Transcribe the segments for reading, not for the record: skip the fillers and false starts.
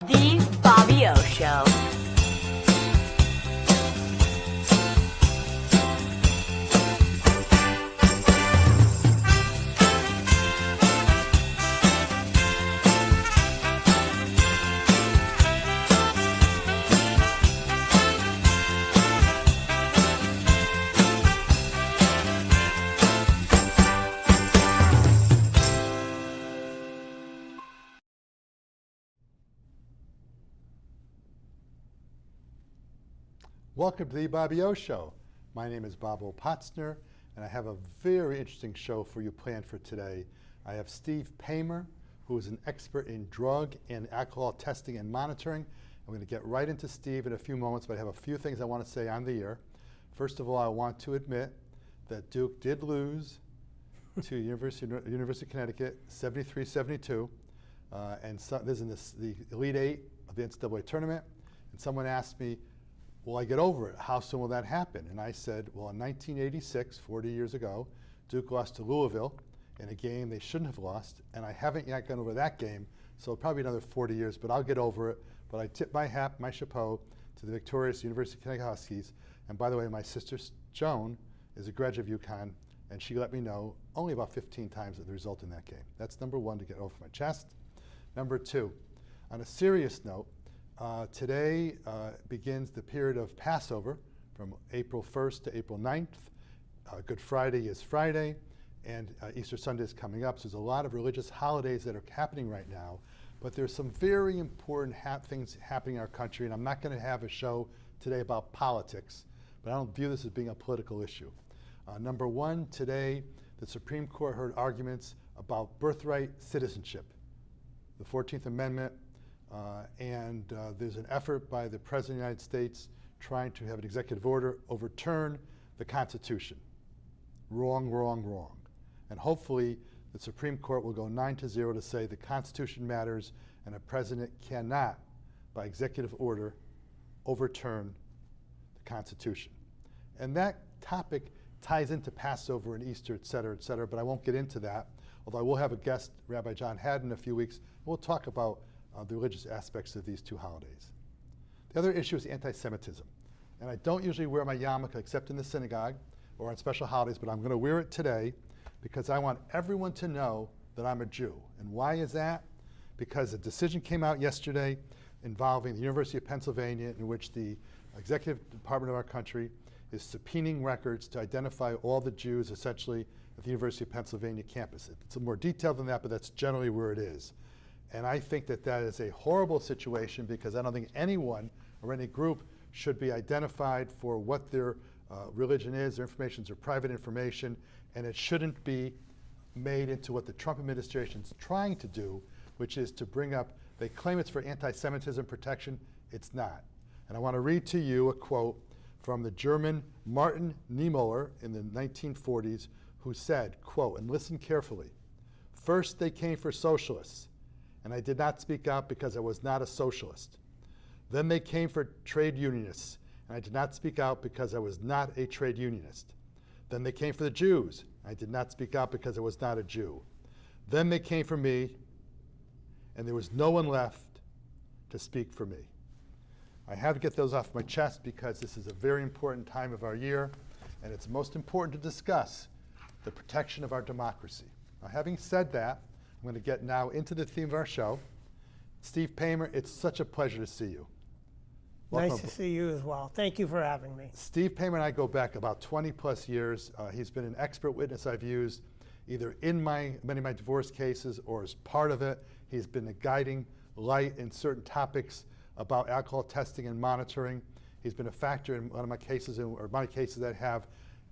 The Bobby O Show. Welcome to the Bobby O Show. My name is Bob Potzner, and I have a very interesting show for you planned for today. I have Steve Paymer, who is an expert in drug and alcohol testing and monitoring. I'm going to get right into Steve in a few moments, but I have a few things I want to say on the air. First of all, I want to admit that Duke did lose to University of Connecticut, 73-72, and so, this is the Elite Eight of the NCAA tournament. And someone asked me, will I get over it? How soon will that happen? And I said, well, in 1986, 40 years ago, Duke lost to Louisville in a game they shouldn't have lost, and I haven't yet gone over that game, so probably another 40 years, but I'll get over it. But I tip my hat, my chapeau, to the victorious University of Connecticut Huskies. And by the way, my sister Joan is a graduate of UConn, and she let me know only about 15 times of the result in that game. That's number one to get off my chest. Number two, on a serious note, today begins the period of Passover from April 1st to April 9th. Good Friday is Friday, and Easter Sunday is coming up. So there's a lot of religious holidays that are happening right now, but there's some very important things happening in our country, and I'm not going to have a show today about politics, but I don't view this as being a political issue. Number one, today the Supreme Court heard arguments about birthright citizenship, the 14th Amendment, and there's an effort by the President of the United States trying to have an executive order overturn the Constitution. Wrong, wrong, wrong. And hopefully the Supreme Court will go 9-0 to say the Constitution matters and a president cannot, by executive order, overturn the Constitution. And that topic ties into Passover and Easter, et cetera, but I won't get into that, although I will have a guest, Rabbi John Haddon, in a few weeks. We'll talk about the religious aspects of these two holidays. The other issue is anti-Semitism. And I don't usually wear my yarmulke except in the synagogue or on special holidays, but I'm going to wear it today because I want everyone to know that I'm a Jew. And why is that? Because a decision came out yesterday involving the University of Pennsylvania, in which the executive department of our country is subpoenaing records to identify all the Jews essentially at the University of Pennsylvania campus. It's more detailed than that, but that's generally where it is. And I think that that is a horrible situation because I don't think anyone or any group should be identified for what their religion is. Their information is their private information, and it shouldn't be made into what the Trump administration is trying to do, which is to bring up, they claim it's for anti-Semitism protection. It's not. And I want to read to you a quote from the German Martin Niemöller in the 1940s, who said, quote, and listen carefully, "First they came for socialists, and I did not speak out because I was not a socialist. Then they came for trade unionists, and I did not speak out because I was not a trade unionist. Then they came for the Jews, and I did not speak out because I was not a Jew. Then they came for me, and there was no one left to speak for me." I have to get those off my chest because this is a very important time of our year, and it's most important to discuss the protection of our democracy. Now, having said that, I'm going to get now into the theme of our show. Steve Paymer, it's such a pleasure to see you. Welcome. Nice to see you as well. Thank you for having me. Steve Paymer and I go back about 20 plus years. He's been an expert witness I've used either in many of my divorce cases or as part of it. He's been a guiding light in certain topics about alcohol testing and monitoring. He's been a factor in one of my cases, or my cases that have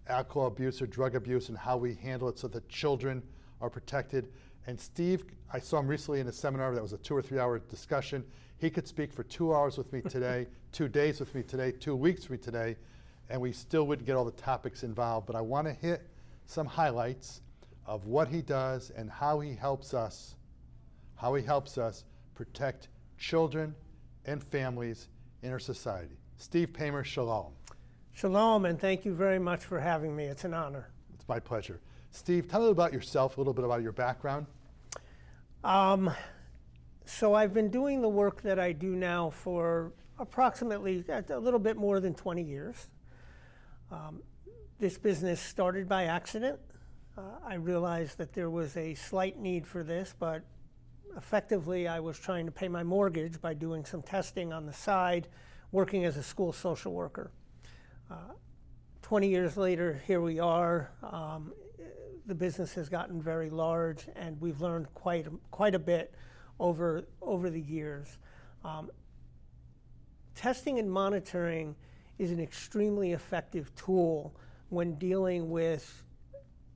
alcohol abuse or drug abuse, and how we handle it so that children are protected. And Steve, I saw him recently in a seminar that was a 2 or 3 hour discussion. He could speak for 2 hours with me today, 2 days with me today, 2 weeks with me today, and we still wouldn't get all the topics involved. But I want to hit some highlights of what he does and how he helps us protect children and families in our society. Steve Paymer, shalom. Shalom, and thank you very much for having me. It's an honor. It's my pleasure. Steve, tell me about yourself, a little bit about your background. So I've been doing the work that I do now for approximately a little bit more than 20 years. This business started by accident. I realized that there was a slight need for this, but effectively I was trying to pay my mortgage by doing some testing on the side, working as a school social worker. 20 years later, here we are. The business has gotten very large, and we've learned quite a bit over the years. Testing and monitoring is an extremely effective tool when dealing with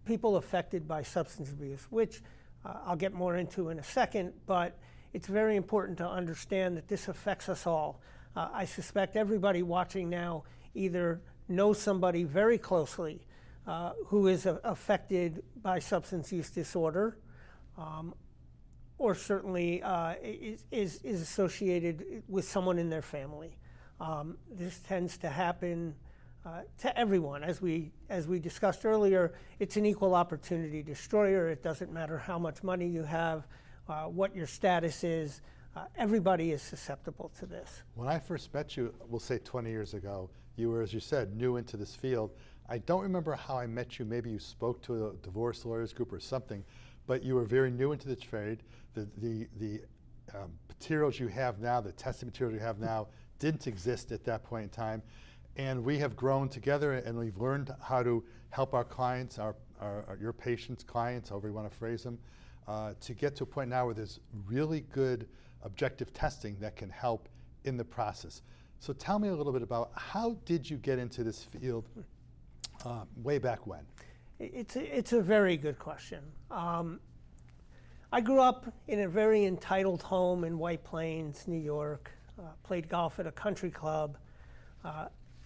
people affected by substance abuse, which I'll get more into in a second, but it's very important to understand that this affects us all. I suspect everybody watching now either knows somebody very closely who is affected by substance use disorder, or certainly is associated with someone in their family. This tends to happen to everyone. As we discussed earlier, it's an equal opportunity destroyer. It doesn't matter how much money you have, what your status is. Everybody is susceptible to this. When I first met you, we'll say 20 years ago, you were, as you said, new into this field. I don't remember how I met you. Maybe you spoke to a divorce lawyers group or something, but you were very new into the trade. The materials you have now, the testing materials you have now, didn't exist at that point in time. And we have grown together, and we've learned how to help our clients, your patients, clients, however you want to phrase them, to get to a point now where there's really good objective testing that can help in the process. So tell me a little bit about how did you get into this field way back when? It's a very good question. I grew up in a very entitled home in White Plains, New York, played golf at a country club.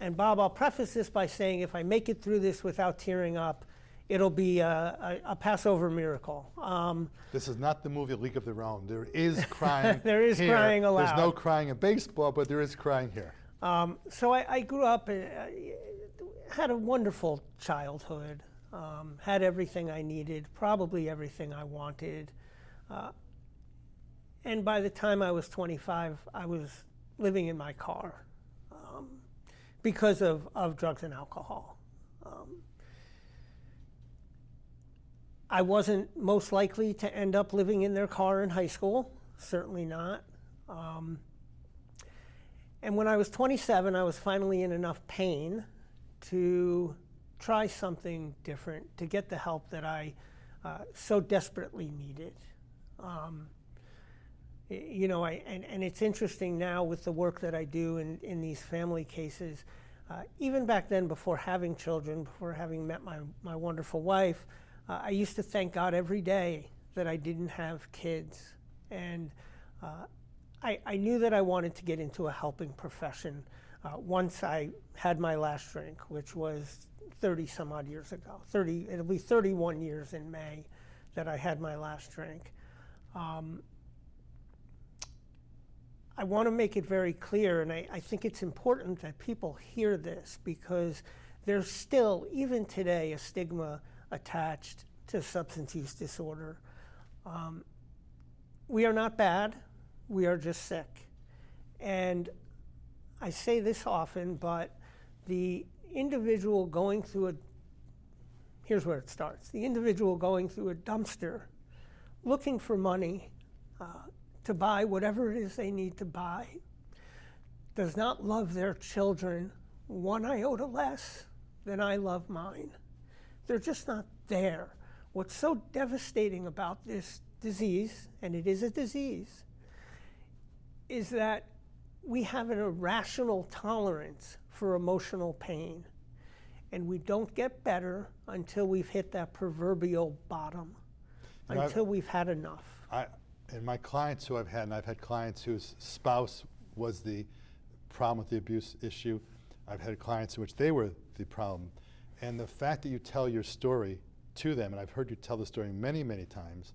And Bob, I'll preface this by saying if I make it through this without tearing up, it'll be a Passover miracle. This is not the movie League of Their Own. There is crying There is here. crying allowed. There's no crying in baseball, but there is crying here. So I grew up, had a wonderful childhood, had everything I needed, probably everything I wanted. And by the time I was 25, I was living in my car because of drugs and alcohol. I wasn't most likely to end up living in their car in high school, certainly not. And when I was 27, I was finally in enough pain to try something different, to get the help that I so desperately needed. You know, and it's interesting now with the work that I do in these family cases, even back then before having children, before having met my wonderful wife, I used to thank God every day that I didn't have kids. And I knew that I wanted to get into a helping profession once I had my last drink, which was 30 some odd years ago. It'll be 31 years in May that I had my last drink. I want to make it very clear, and I think it's important that people hear this because there's still, even today, a stigma attached to substance use disorder. We are not bad, we are just sick. And I say this often, but the individual going through here's where it starts. The individual going through a dumpster looking for money to buy whatever it is they need to buy does not love their children one iota less than I love mine. They're just not there. What's so devastating about this disease, and it is a disease, is that we have an irrational tolerance for emotional pain. And we don't get better until we've hit that proverbial bottom, until we've had enough. And my clients who I've had, and I've had clients whose spouse was the problem with the abuse issue. I've had clients in which they were the problem. And the fact that you tell your story to them, and I've heard you tell the story many, many times,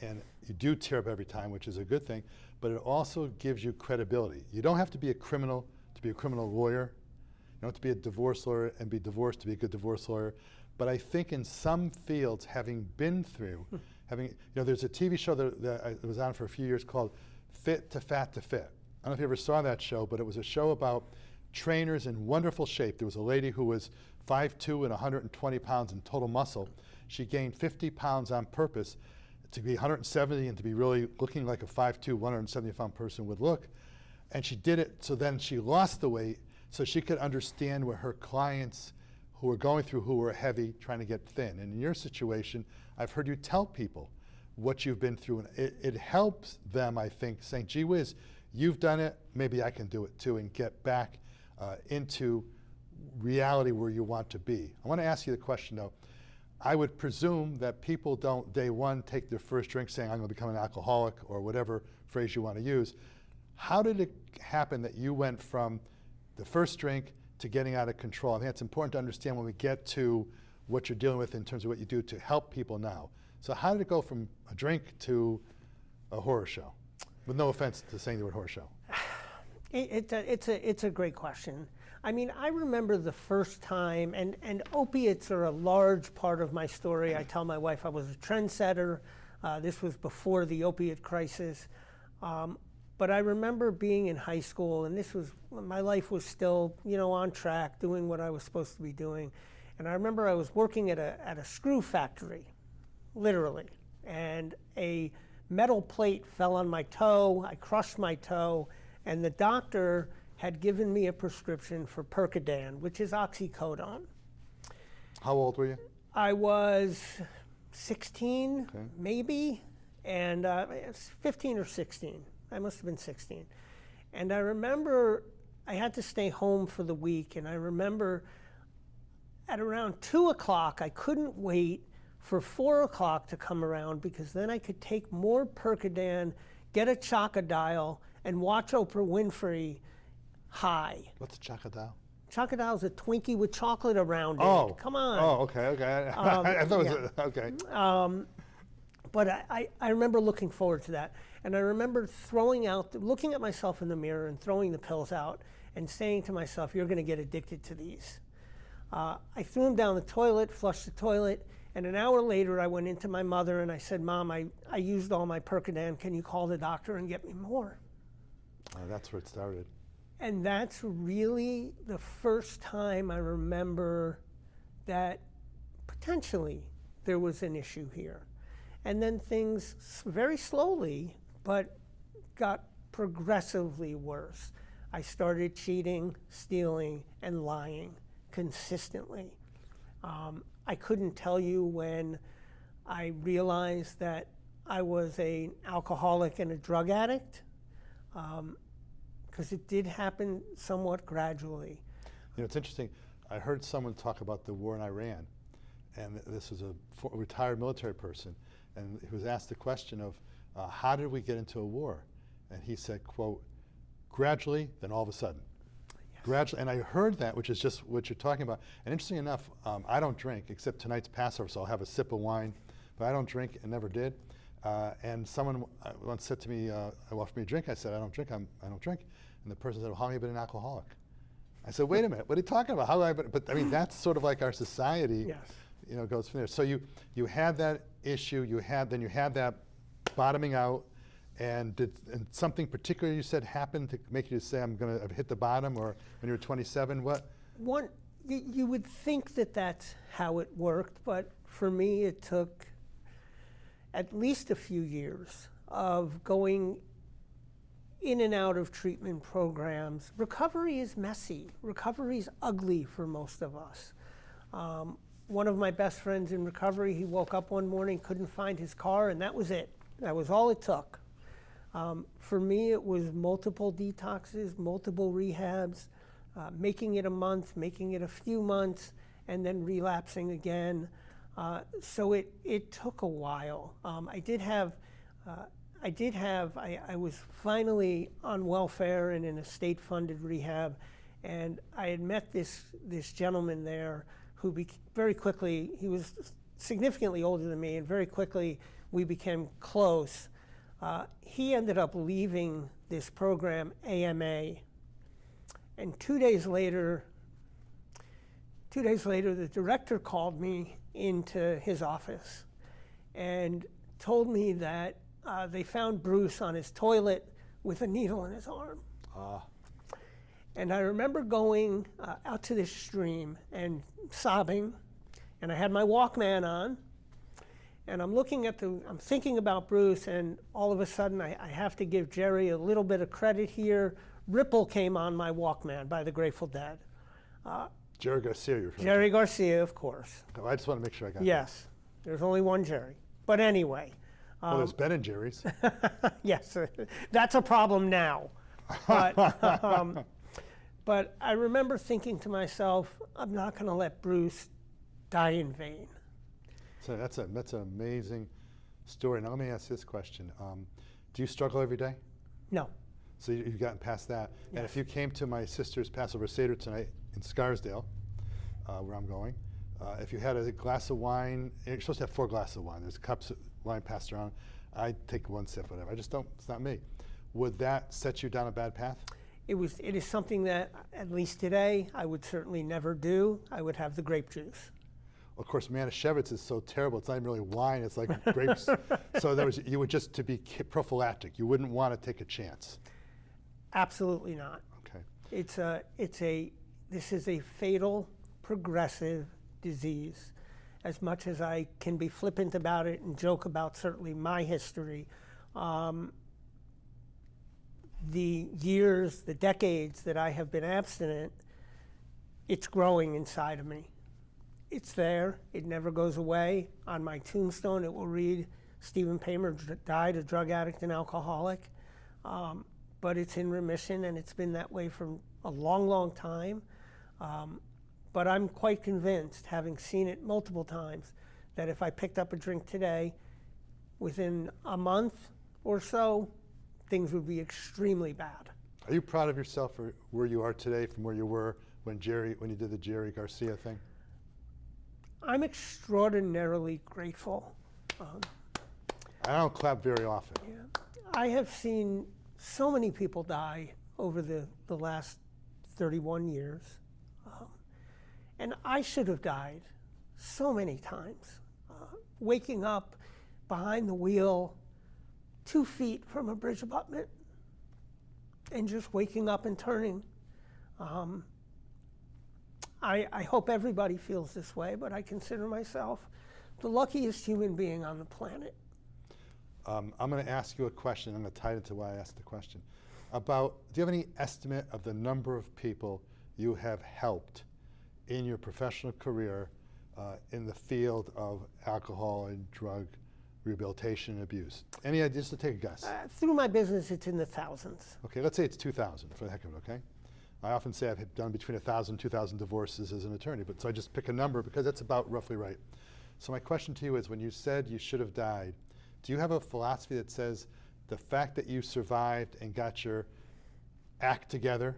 and you do tear up every time, which is a good thing, but it also gives you credibility. You don't have to be a criminal to be a criminal lawyer. You don't have to be a divorce lawyer and be divorced to be a good divorce lawyer. But I think in some fields, having been through There's a TV show that was on for a few years called Fit to Fat to Fit. I don't know if you ever saw that show, but it was a show about trainers in wonderful shape. There was a lady who was 5'2" and 120 pounds in total muscle. She gained 50 pounds on purpose to be 170 and to be really looking like a 5'2", 170-pound person would look. And she did it, so then she lost the weight so she could understand what her clients who were going through, who were heavy, trying to get thin. And in your situation, I've heard you tell people what you've been through, and it helps them, I think, saying, gee whiz, you've done it, maybe I can do it too, and get back into reality where you want to be. I want to ask you the question though. I would presume that people don't, day one, take their first drink saying, I'm going to become an alcoholic, or whatever phrase you want to use. How did it happen that you went from the first drink to getting out of control? I think it's important to understand when we get to what you're dealing with in terms of what you do to help people now. So how did it go from a drink to a horror show? With no offense to saying the word horror show. It's a great question. I mean, I remember the first time, and opiates are a large part of my story. I tell my wife I was a trendsetter. This was before the opiate crisis. But I remember being in high school, and this was, my life was still, on track, doing what I was supposed to be doing. And I remember I was working at a screw factory, literally, and a metal plate fell on my toe. I crushed my toe, and the doctor had given me a prescription for Percodan, which is oxycodone. How old were you? I was 16, okay, maybe, and 15 or 16. I must have been 16. And I remember I had to stay home for the week, and I remember at around 2 o'clock, I couldn't wait for 4 o'clock to come around, because then I could take more Percodan, get a Chocodile, and watch Oprah Winfrey high. What's a Chocodile? Chocodile is a Twinkie with chocolate around it. Come on. Oh, okay. I thought it was, okay. But I remember looking forward to that. And I remember looking at myself in the mirror and throwing the pills out and saying to myself, you're going to get addicted to these. I threw them down the toilet, flushed the toilet, and an hour later I went into my mother and I said, Mom, I used all my Percodan. Can you call the doctor and get me more? That's where it started. And that's really the first time I remember that potentially there was an issue here. And then things very slowly, but got progressively worse. I started cheating, stealing, and lying consistently. I couldn't tell you when I realized that I was an alcoholic and a drug addict, because it did happen somewhat gradually. It's interesting. I heard someone talk about the war in Iran, and this was a retired military person, and he was asked the question of, how did we get into a war? And he said, quote, gradually, then all of a sudden. Yes. Gradually, and I heard that, which is just what you're talking about. And interesting enough, I don't drink, except tonight's Passover, so I'll have a sip of wine, but I don't drink and never did. And someone once said to me, offered me a drink. I said, I don't drink, I don't drink. And the person said, well, how long have you been an alcoholic? I said, wait a minute, what are you talking about? How have I been? But I mean, that's sort of like our society, yes, goes from there. So you had that issue, then you had that bottoming out, and something particular you said happened to make you say, I'm going to hit the bottom, or when you were 27, what? You would think that that's how it worked, but for me it took at least a few years of going in and out of treatment programs. Recovery is messy. Recovery is ugly for most of us. One of my best friends in recovery, he woke up one morning, couldn't find his car, and that was it. That was all it took. For me, it was multiple detoxes, multiple rehabs, making it a month, making it a few months, and then relapsing again. So it took a while. I was finally on welfare and in a state-funded rehab, and I had met this gentleman there who very quickly, he was significantly older than me, and very quickly we became close. He ended up leaving this program, AMA, and 2 days later, the director called me into his office and told me that they found Bruce on his toilet with a needle in his arm. And I remember going out to this stream and sobbing, and I had my Walkman on, and I'm thinking about Bruce, and all of a sudden I have to give Jerry a little bit of credit here. Ripple came on my Walkman by the Grateful Dead. Jerry Garcia, you're from. Jerry Garcia, of course. Oh, I just want to make sure I got Yes, there's only one Jerry. But anyway. that. Well, there's Ben and Jerry's. Yes, that's a problem now. But I remember thinking to myself, I'm not going to let Bruce die in vain. So that's an amazing story. Now let me ask this question. Do you struggle every day? No. So you've gotten past that. Yes. And if you came to my sister's Passover Seder tonight in Scarsdale, where I'm going, if you had a glass of wine, you're supposed to have 4 glasses of wine. There's cups of wine passed around. I'd take 1 sip, whatever. I just don't, it's not me. Would that set you down a bad path? It is something that, at least today, I would certainly never do. I would have the grape juice. Of course, Manischewitz is so terrible. It's not even really wine. It's like grapes. So you would just, to be prophylactic, you wouldn't want to take a chance. Absolutely not. Okay. This is a fatal, progressive disease. As much as I can be flippant about it and joke about certainly my history, the years, the decades that I have been abstinent, it's growing inside of me. It's there. It never goes away. On my tombstone, it will read, Stephen Paymer died a drug addict and alcoholic. But it's in remission, and it's been that way for a long, long time. But I'm quite convinced, having seen it multiple times, that if I picked up a drink today, within a month or so, things would be extremely bad. Are you proud of yourself for where you are today from where you were when you did the Jerry Garcia thing? I'm extraordinarily grateful. I don't clap very often. Yeah. I have seen so many people die over the last 31 years. And I should have died so many times. Waking up behind the wheel 2 feet from a bridge abutment and just waking up and turning. I hope everybody feels this way, but I consider myself the luckiest human being on the planet. I'm going to ask you a question. I'm going to tie it into why I asked the question. Do you have any estimate of the number of people you have helped in your professional career in the field of alcohol and drug rehabilitation and abuse? Any idea, just to take a guess? Through my business, it's in the thousands. Okay, let's say it's 2,000 for the heck of it, okay? I often say I've done between 1,000 and 2,000 divorces as an attorney, but so I just pick a number because that's about roughly right. So my question to you is, when you said you should have died, do you have a philosophy that says the fact that you survived and got your act together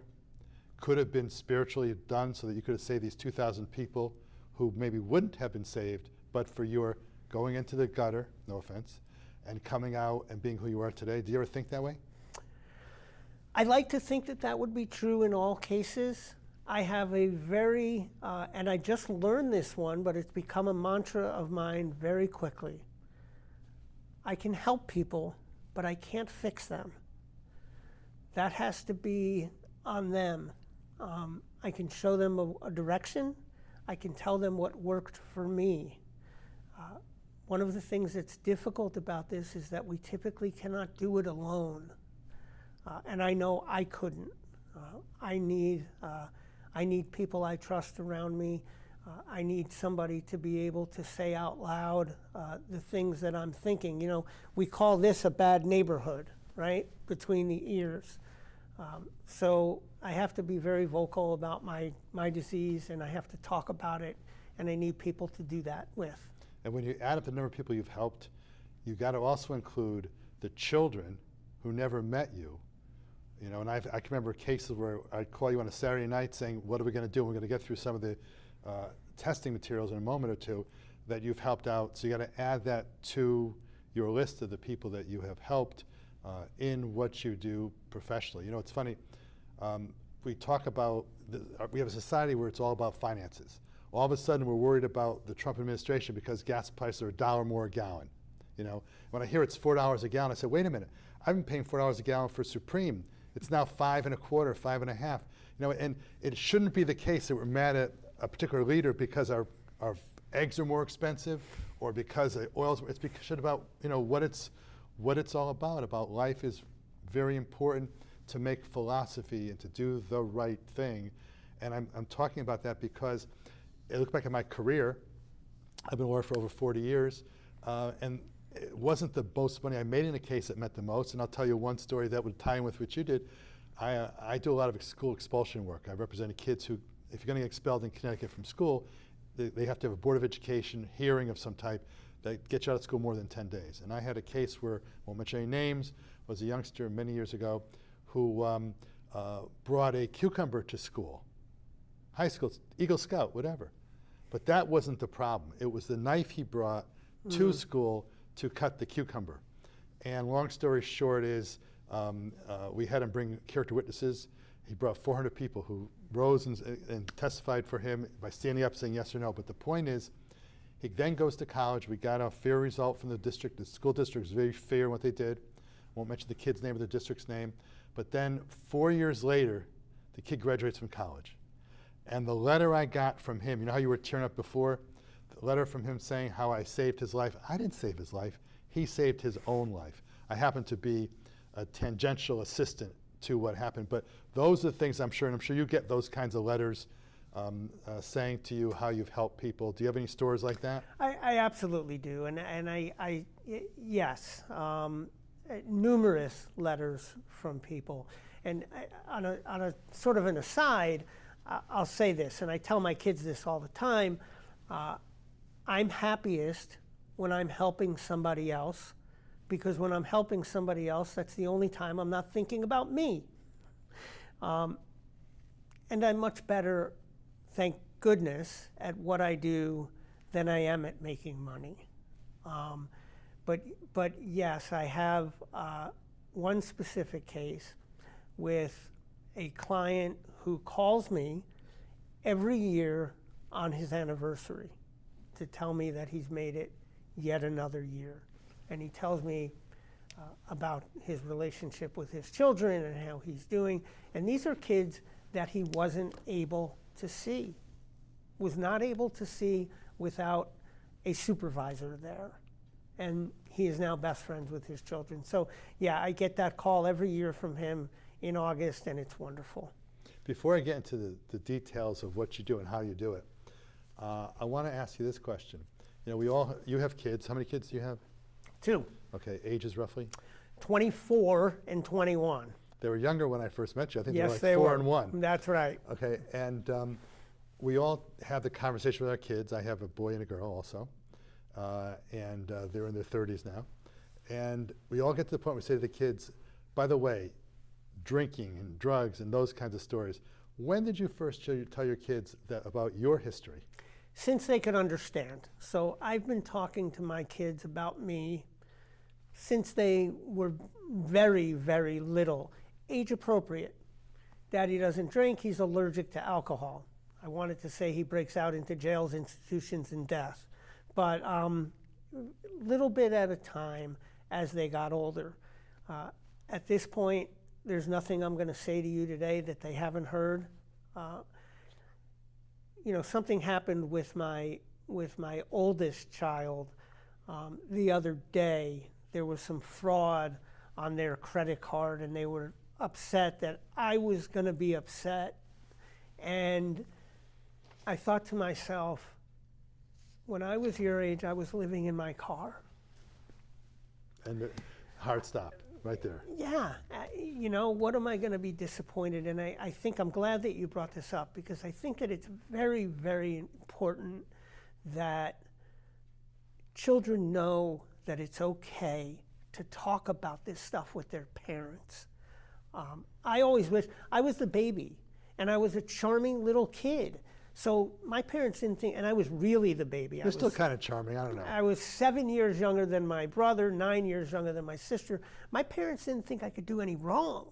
could have been spiritually done so that you could have saved these 2,000 people who maybe wouldn't have been saved, but for your going into the gutter, no offense, and coming out and being who you are today? Do you ever think that way? I like to think that that would be true in all cases. I have a very, and I just learned this one, but it's become a mantra of mine very quickly. I can help people, but I can't fix them. That has to be on them. I can show them a direction. I can tell them what worked for me. One of the things that's difficult about this is that we typically cannot do it alone. And I know I couldn't. I need people I trust around me. I need somebody to be able to say out loud the things that I'm thinking. You know, we call this a bad neighborhood, right? Between the ears. So I have to be very vocal about my disease, and I have to talk about it, and I need people to do that with. And when you add up the number of people you've helped, you've got to also include the children who never met you. You know, and I can remember cases where I'd call you on a Saturday night saying, what are we going to do? We're going to get through some of the testing materials in a moment or two that you've helped out. So you got to add that to your list of the people that you have helped in what you do professionally. You know, it's funny, we talk about, we have a society where it's all about finances. All of a sudden we're worried about the Trump administration because gas prices are $1 more a gallon. You know, when I hear it's $4 a gallon, I say, wait a minute, I've been paying $4 a gallon for Supreme. It's now 5.25, 5.5. You know, and it shouldn't be the case that we're mad at a particular leader because our eggs are more expensive, or because the oils. It's because about, you know, what it's all about. About life is very important, to make philosophy and to do the right thing. And I'm talking about that because I look back at my career. I've been a lawyer for over 40 years, and it wasn't the most money I made in a case that meant the most. And I'll tell you one story that would tie in with what you did. I do a lot of school expulsion work. I represented kids who, if you're going to get expelled in Connecticut from school, they have to have a Board of Education hearing of some type that gets you out of school more than 10 days. And I had a case where, won't mention any names, was a youngster many years ago who brought a cucumber to school, high school, Eagle Scout, whatever. But that wasn't the problem. It was the knife he brought to school to cut the cucumber. And long story short is, we had him bring character witnesses. He brought 400 people who rose and testified for him by standing up saying yes or no. But the point is, he then goes to college. We got a fair result from the district. The school district was very fair in what they did. Won't mention the kid's name or the district's name. But then 4 years later, the kid graduates from college. And the letter I got from him, you know how you were tearing up before? The letter from him saying how I saved his life. I didn't save his life. He saved his own life. I happened to be a tangential assistant to what happened. But those are the things I'm sure, and I'm sure you get those kinds of letters saying to you how you've helped people. Do you have any stories like that? I absolutely do, and yes, numerous letters from people. And on a sort of an aside, I'll say this, and I tell my kids this all the time, I'm happiest when I'm helping somebody else, because when I'm helping somebody else, that's the only time I'm not thinking about me. And I'm much better, thank goodness, at what I do than I am at making money. But yes, I have one specific case with a client who calls me every year on his anniversary to tell me that he's made it yet another year. And he tells me about his relationship with his children and how he's doing. And these are kids that he wasn't able to see, was not able to see without a supervisor there. And he is now best friends with his children. So yeah, I get that call every year from him in August, and it's wonderful. Before I get into the details of what you do and how you do it, I want to ask you this question. You know, you have kids. How many kids do you have? 2. Okay, ages roughly? 24 and 21. They were younger when I first met you. I think Yes, they were like 4 were. and 1. That's right. Okay, and we all have the conversation with our kids. I have a boy and a girl also, and they're in their 30s now. And we all get to the point where we say to the kids, by the way, drinking and drugs and those kinds of stories, when did you first tell your kids about your history? Since they could understand. So I've been talking to my kids about me since they were very, very little, age appropriate. Daddy doesn't drink, he's allergic to alcohol. I wanted to say he breaks out into jails, institutions, and death. But little bit at a time as they got older. At this point, there's nothing I'm going to say to you today that they haven't heard. You know, something happened with my oldest child the other day. There was some fraud on their credit card, and they were upset that I was going to be upset. And I thought to myself, when I was your age, I was living in my car. And the heart stopped right there. Yeah, you know, what am I going to be disappointed? And I think I'm glad that you brought this up, because I think that it's very, very important that children know that it's okay to talk about this stuff with their parents. I always wish I was the baby, and I was a charming little kid. So my parents didn't think, and I was really the baby. You're still kind of charming, I don't know. I was 7 years younger than my brother, 9 years younger than my sister. My parents didn't think I could do any wrong.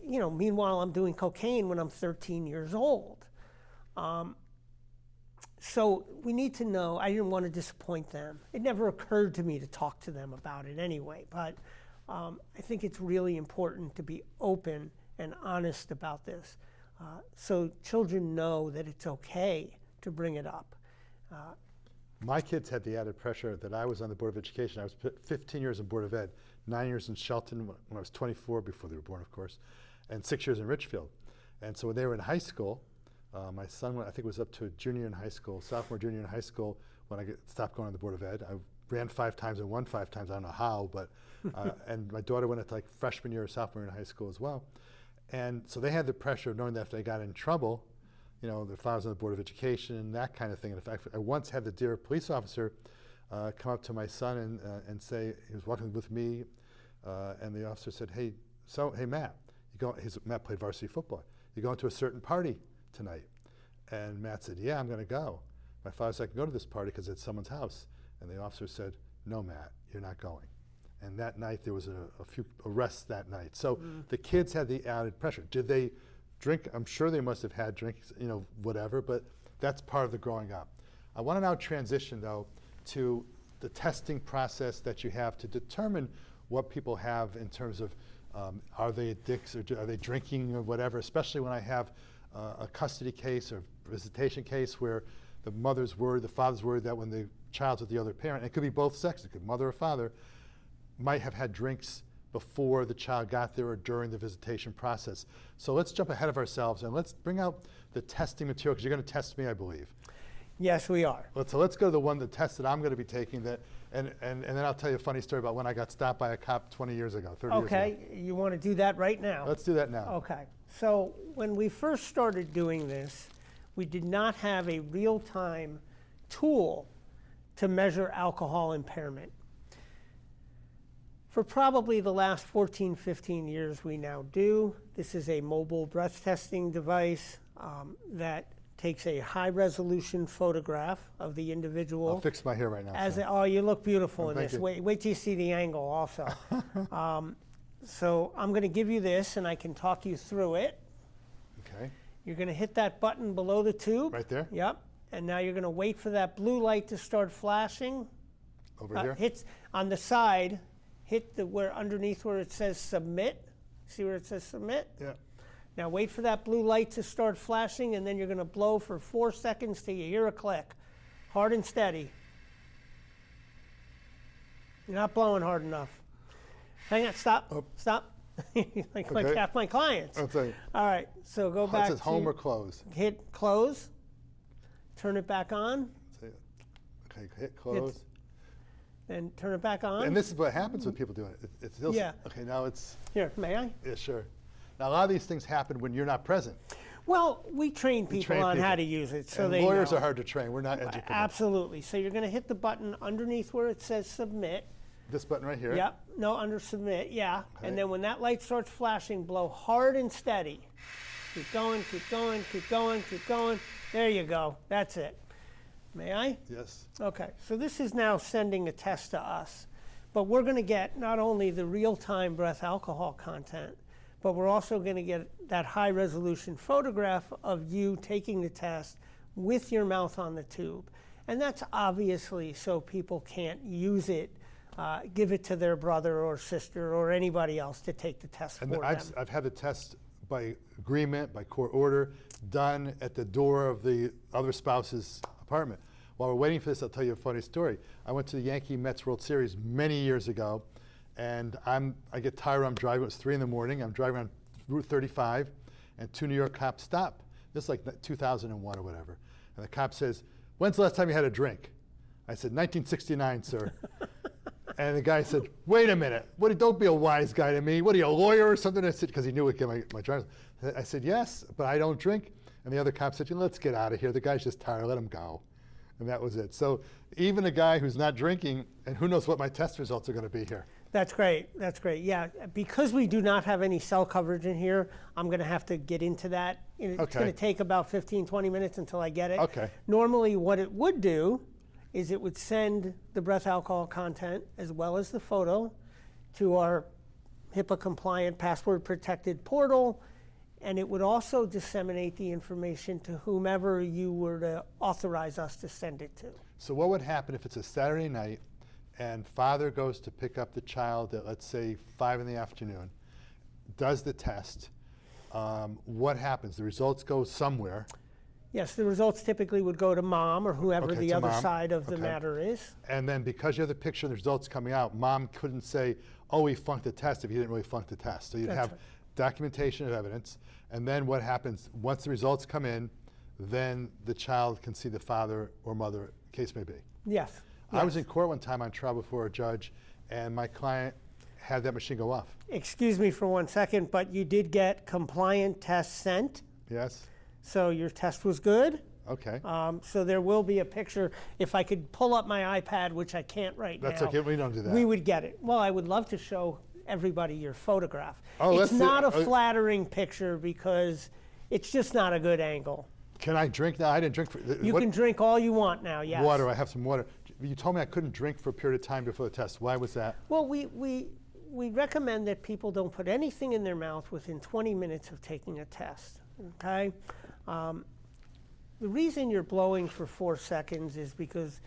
You know, meanwhile, I'm doing cocaine when I'm 13 years old. So we need to know, I didn't want to disappoint them. It never occurred to me to talk to them about it anyway, but I think it's really important to be open and honest about this. So children know that it's okay to bring it up. My kids had the added pressure that I was on the Board of Education. I was 15 years in Board of Ed, 9 years in Shelton when I was 24, before they were born, of course, and 6 years in Richfield. And so when they were in high school, my son, I think, was up to a junior in high school, sophomore, junior in high school, when I stopped going on the Board of Ed. I ran 5 times and won 5 times. I don't know how, but, and my daughter went into like freshman year or sophomore in high school as well. And so they had the pressure of knowing that if they got in trouble, you know, their father was on the Board of Education and that kind of thing. And in fact, I once had the dear police officer come up to my son and say, he was walking with me, and the officer said, hey Matt, Matt played varsity football. You going to a certain party tonight? And Matt said, yeah, I'm going to go. My father said, I can go to this party because it's someone's house. And the officer said, no, Matt, you're not going. And that night, there was a few arrests that night. So the kids had the added pressure. Did they drink? I'm sure they must have had drinks, you know, whatever, but that's part of the growing up. I want to now transition, though, to the testing process that you have to determine what people have in terms of are they addicts, or are they drinking or whatever, especially when I have a custody case or visitation case where the mother's worried, the father's worried that when the child's with the other parent, it could be both sexes, it could be mother or father, might have had drinks before the child got there or during the visitation process. So let's jump ahead of ourselves and let's bring out the testing material, because you're going to test me, I believe. Yes, we are. So let's go to the test that I'm going to be taking, and then I'll tell you a funny story about when I got stopped by a cop 20 years ago, 30 years ago. Okay, you want to do that right now? Let's do that now. Okay, so when we first started doing this, we did not have a real-time tool to measure alcohol impairment. For probably the last 14, 15 years, we now do. This is a mobile breath testing device that takes a high-resolution photograph of the individual. I'll fix my hair right now. Oh, you look beautiful in thank this. you. Wait till you see the angle also. So I'm going to give you this, and I can talk you through it. Okay. You're going to hit that button below the tube. Right there? Yep. And now you're going to wait for that blue light to start flashing. Over here? Hits on the side. Hit underneath where it says submit. See where it says submit? Yeah. Now wait for that blue light to start flashing, and then you're going to blow for 4 seconds till you hear a click. Hard and steady. You're not blowing hard enough. Hang on, stop, stop. like half my clients. I'll tell you. All right, so go back It says home or close. Hit close, turn it back on. Okay, hit close. And turn it back on. And this is what happens with people doing it. It's still, Yeah. Okay, now it's. Here, may I? Yeah, sure. Now, a lot of these things happen when you're not present. Well, we train people on how to use it, so and they lawyers know. are hard to train. We're not educated. Absolutely. So you're going to hit the button underneath where it says submit. This button right here? Yep. No, under submit, yeah. Okay. And then when that light starts flashing, blow hard and steady. Keep going, keep going, keep going, keep going. There you go. That's it. May I? Yes. Okay. So this is now sending a test to us. But we're going to get not only the real-time breath alcohol content, but we're also going to get that high-resolution photograph of you taking the test with your mouth on the tube. And that's obviously so people can't use it, give it to their brother or sister or anybody else to take the test for them. I've had the test by agreement, by court order, done at the door of the other spouse's apartment. While we're waiting for this, I'll tell you a funny story. I went to the Yankee-Mets World Series many years ago, and I get tired, I'm driving, it was 3 in the morning, I'm driving on Route 35, and 2 New York cops stop. This is like 2001 or whatever. And the cop says, when's the last time you had a drink? I said, 1969, sir. And the guy said, wait a minute, don't be a wise guy to me. What are you, a lawyer or something? I said, because he knew it would get my driver's. I said, yes, but I don't drink. And the other cop said, let's get out of here. The guy's just tired, let him go. And that was it. So even a guy who's not drinking, and who knows what my test results are going to be here. That's great. That's great. Yeah, because we do not have any cell coverage in here, I'm going to have to get into that. It's going to take about 15, 20 minutes until I get it. Okay. Normally what it would do is it would send the breath alcohol content as well as the photo to our HIPAA compliant, password protected portal, and it would also disseminate the information to whomever you were to authorize us to send it to. So what would happen if it's a Saturday night and father goes to pick up the child at, let's say, 5 in the afternoon, does the test, what happens? The results go somewhere. Yes, the results typically would go to mom or whoever Okay, the to other mom. side of the Okay. matter is. And then because you have the picture and the results coming out, mom couldn't say, oh, he flunked the test if he didn't really flunk the test. So you'd That's have right. documentation of evidence. And then what happens, once the results come in, then the child can see the father or mother, case may be. Yes. I was yes. in court one time on trial before a judge, and my client had that machine go off. Excuse me for 1 second, but you did get compliant tests sent, Yes? so your test was good. Okay. So there will be a picture. If I could pull up my iPad, which I can't right That's now, okay, we don't do that. we would get it. Well, I would love to show everybody your photograph. Oh, it's let's see- not a oh. flattering picture because it's just not a good angle. Can I drink now? I didn't drink for, You can drink all you want now, yes. water, I have some water. You told me I couldn't drink for a period of time before the test. Why was that? Well, we recommend that people don't put anything in their mouth within 20 minutes of taking a test, okay? The reason you're blowing for 4 seconds is because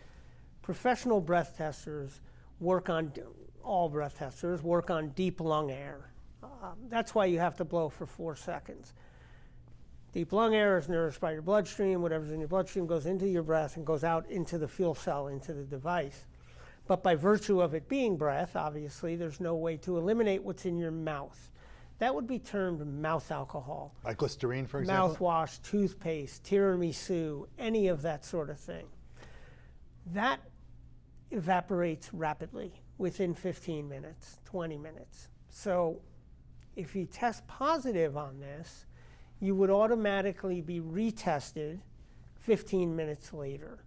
professional breath testers work on, all breath testers work on deep lung air. That's why you have to blow for 4 seconds. Deep lung air is nourished by your bloodstream. Whatever's in your bloodstream goes into your breath and goes out into the fuel cell, into the device. But by virtue of it being breath, obviously, there's no way to eliminate what's in your mouth. That would be termed mouth alcohol. Like Listerine, for example? Mouthwash, toothpaste, tiramisu, any of that sort of thing. That evaporates rapidly within 15 minutes, 20 minutes. So if you test positive on this, you would automatically be retested 15 minutes later.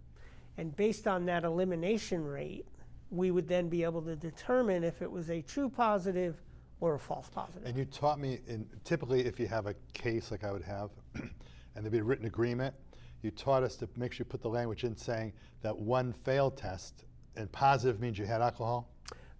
And based on that elimination rate, we would then be able to determine if it was a true positive or a false positive. And you taught me, typically if you have a case like I would have, and there'd be a written agreement, you taught us to make sure you put the language in saying that one failed test, and positive means you had alcohol?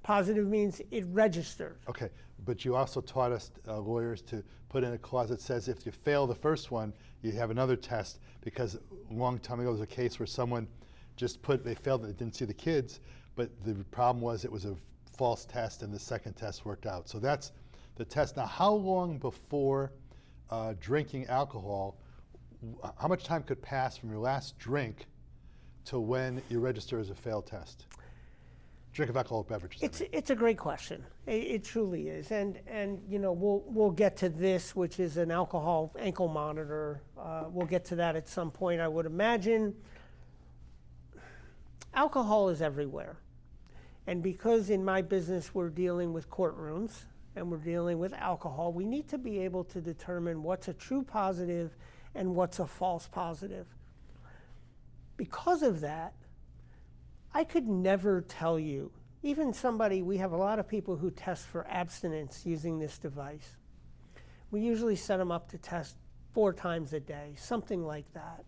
Positive means it registered. Okay, but you also taught us lawyers to put in a clause that says if you fail the first one, you have another test, because a long time ago there was a case where someone just they failed, they didn't see the kids, but the problem was it was a false test and the second test worked out. So that's the test. Now, how long before drinking alcohol, how much time could pass from your last drink to when you register as a failed test? Drink of alcoholic beverages. It's a great question. It truly is, and you know we'll get to this, which is an alcohol ankle monitor. We'll get to that at some point, I would imagine. Alcohol is everywhere, and because in my business we're dealing with courtrooms and we're dealing with alcohol, we need to be able to determine what's a true positive and what's a false positive. Because of that, I could never tell you, even somebody, we have a lot of people who test for abstinence using this device. We usually set them up to test 4 times a day, something like that.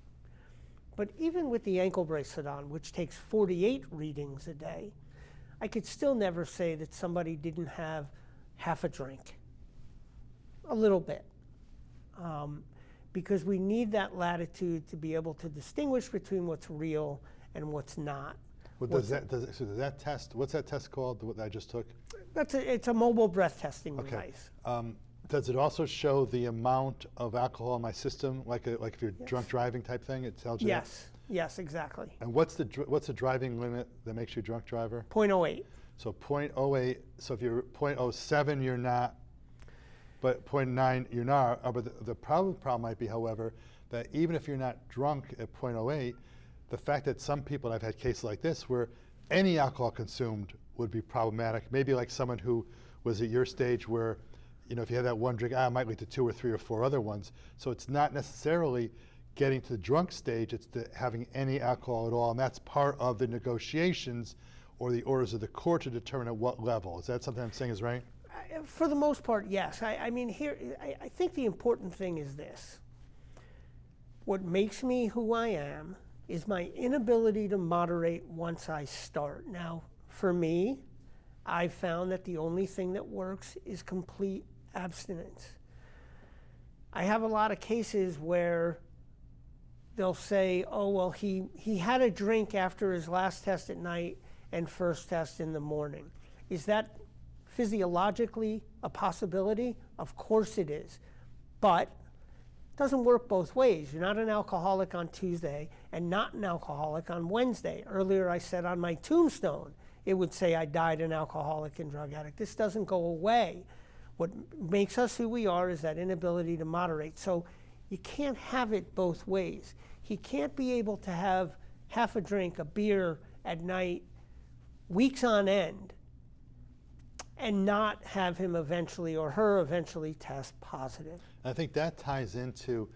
But even with the ankle bracelet on, which takes 48 readings a day, I could still never say that somebody didn't have half a drink, a little bit. Because we need that latitude to be able to distinguish between what's real and what's not. Well, does that test, what's that test called, what I just took? It's a mobile breath testing Okay. device. Does it also show the amount of alcohol in my system, like if you're drunk driving type thing? It tells you that? Yes, exactly. And what's the driving limit that makes you a drunk driver? 0.08. So 0.08. So if you're 0.07, you're not. But 0.9, you're not. But the problem might be, however, that even if you're not drunk at 0.08, the fact that some people, and I've had cases like this, where any alcohol consumed would be problematic. Maybe like someone who was at your stage where, you know, if you had that one drink, it might lead to 2 or 3 or 4 other ones. So it's not necessarily getting to the drunk stage, it's having any alcohol at all. And that's part of the negotiations or the orders of the court to determine at what level. Is that something I'm saying is right? For the most part, yes. I mean, here, I think the important thing is this. What makes me who I am is my inability to moderate once I start. Now, for me, I've found that the only thing that works is complete abstinence. I have a lot of cases where they'll say, oh, well, he had a drink after his last test at night and first test in the morning. Is that physiologically a possibility? Of course it is. But it doesn't work both ways. You're not an alcoholic on Tuesday and not an alcoholic on Wednesday. Earlier I said on my tombstone, it would say I died an alcoholic and drug addict. This doesn't go away. What makes us who we are is that inability to moderate. So you can't have it both ways. He can't be able to have half a drink, a beer at night, weeks on end, and not have him eventually or her eventually test positive. I think that ties into,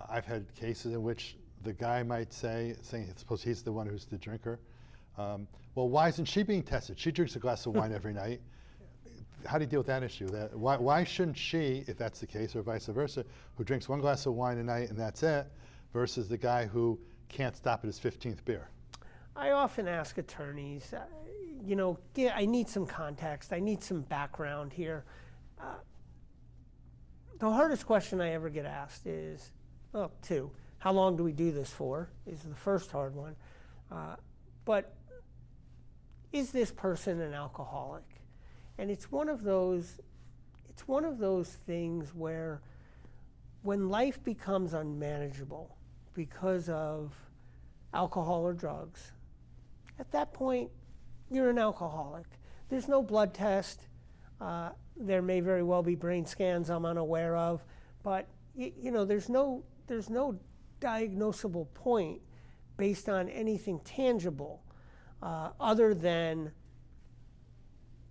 I've had cases in which the guy might saying, suppose he's the one who's the drinker, well, why isn't she being tested? She drinks a glass of wine every night. How do you deal with that issue? Why shouldn't she, if that's the case, or vice versa, who drinks one glass of wine a night and that's it, versus the guy who can't stop at his 15th beer? I often ask attorneys, I need some context, I need some background here. The hardest question I ever get asked is, well, two, how long do we do this for, is the first hard one. But is this person an alcoholic? And it's one of those things where when life becomes unmanageable because of alcohol or drugs, at that point, you're an alcoholic. There's no blood test. There may very well be brain scans I'm unaware of, but there's no diagnosable point based on anything tangible, other than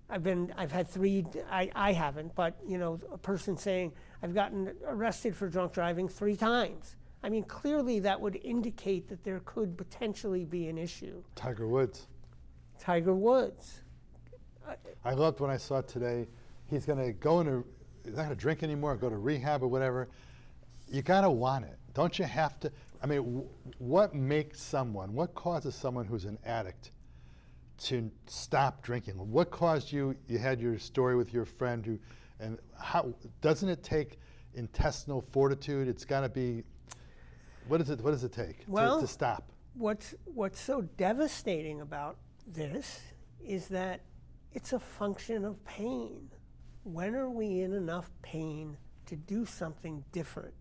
I've had three. I haven't, but a person saying I've gotten arrested for drunk driving 3 times. I mean, clearly that would indicate that there could potentially be an issue. Tiger Woods. Tiger Woods. I loved when I saw today, he's going to go into, he's not going to drink anymore, go to rehab or whatever. You got to want it. Don't you have to? I mean, what causes someone who's an addict to stop drinking? What caused you had your story with your friend and how, doesn't it take intestinal fortitude? It's got to be, what does it take to stop? What's so devastating about this is that it's a function of pain. When are we in enough pain to do something different?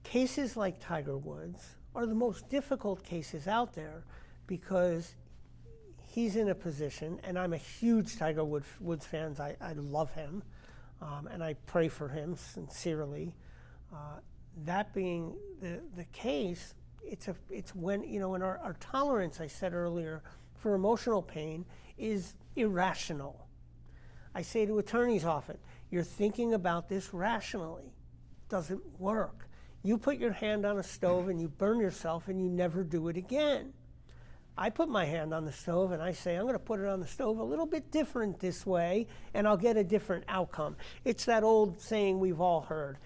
Cases like Tiger Woods are the most difficult cases out there because he's in a position, and I'm a huge Tiger Woods fan. I love him, and I pray for him sincerely. That being the case, it's when, in our tolerance, I said earlier, for emotional pain is irrational. I say to attorneys often, you're thinking about this rationally. It doesn't work. You put your hand on a stove and you burn yourself and you never do it again. I put my hand on the stove and I say, I'm going to put it on the stove a little bit different this way and I'll get a different outcome. It's that old saying we've all heard,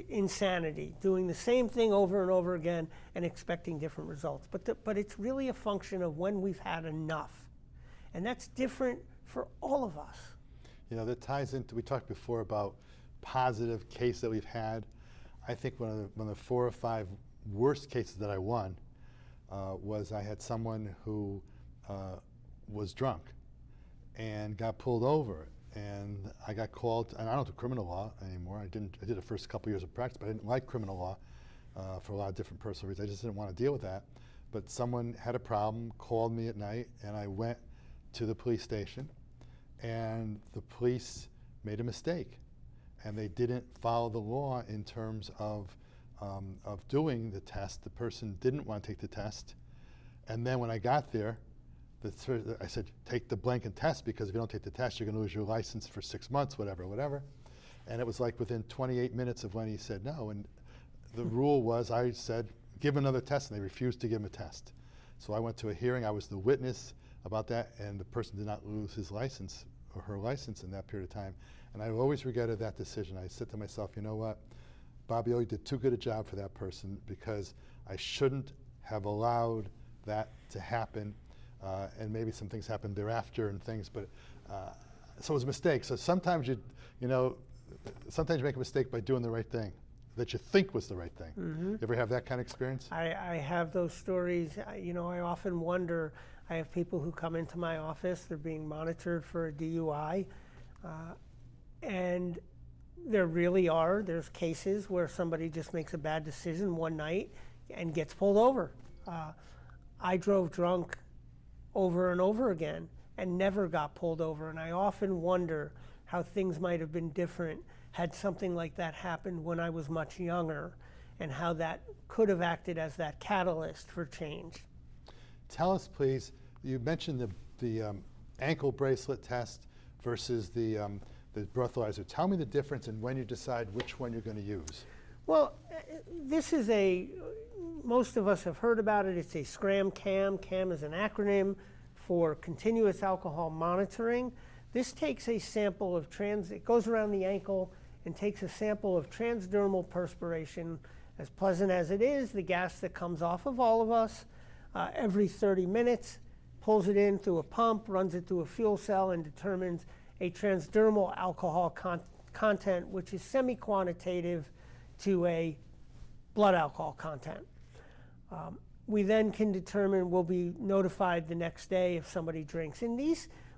insanity, doing the same thing over and over again and expecting different results. But it's really a function of when we've had enough. And that's different for all of us. That ties into, we talked before about positive case that we've had. I think one of the 4 or 5 worst cases that I won was I had someone who was drunk and got pulled over, and I got called, and I don't do criminal law anymore. I did the first couple years of practice, but I didn't like criminal law for a lot of different personal reasons. I just didn't want to deal with that. But someone had a problem, called me at night, and I went to the police station, and the police made a mistake, and they didn't follow the law in terms of doing the test. The person didn't want to take the test, and then when I got there, I said, take the blanket test, because if you don't take the test, you're going to lose your license for 6 months, whatever. And it was like within 28 minutes of when he said no, and the rule was, I said, give him another test, and they refused to give him a test. So I went to a hearing, I was the witness about that, and the person did not lose his license or her license in that period of time. And I always regretted that decision. I said to myself, you know what, Bobby, you did too good a job for that person, because I shouldn't have allowed that to happen, and maybe some things happened thereafter and things, but so it was a mistake. So sometimes sometimes you make a mistake by doing the right thing that you think was the right thing. You ever have that kind of experience? I have those stories. I often wonder, I have people who come into my office, they're being monitored for a DUI, and there's cases where somebody just makes a bad decision one night and gets pulled over. I drove drunk over and over again and never got pulled over, and I often wonder how things might have been different had something like that happened when I was much younger, and how that could have acted as that catalyst for change. Tell us, please, you mentioned the ankle bracelet test versus the breathalyzer. Tell me the difference and when you decide which one you're going to use. Well, this is most of us have heard about it. It's a SCRAM-CAM. CAM is an acronym for continuous alcohol monitoring. This takes a sample of it goes around the ankle and takes a sample of transdermal perspiration, as pleasant as it is, the gas that comes off of all of us, every 30 minutes, pulls it in through a pump, runs it through a fuel cell, and determines a transdermal alcohol content, which is semi-quantitative to a blood alcohol content. We then can determine, we'll be notified the next day if somebody drinks. And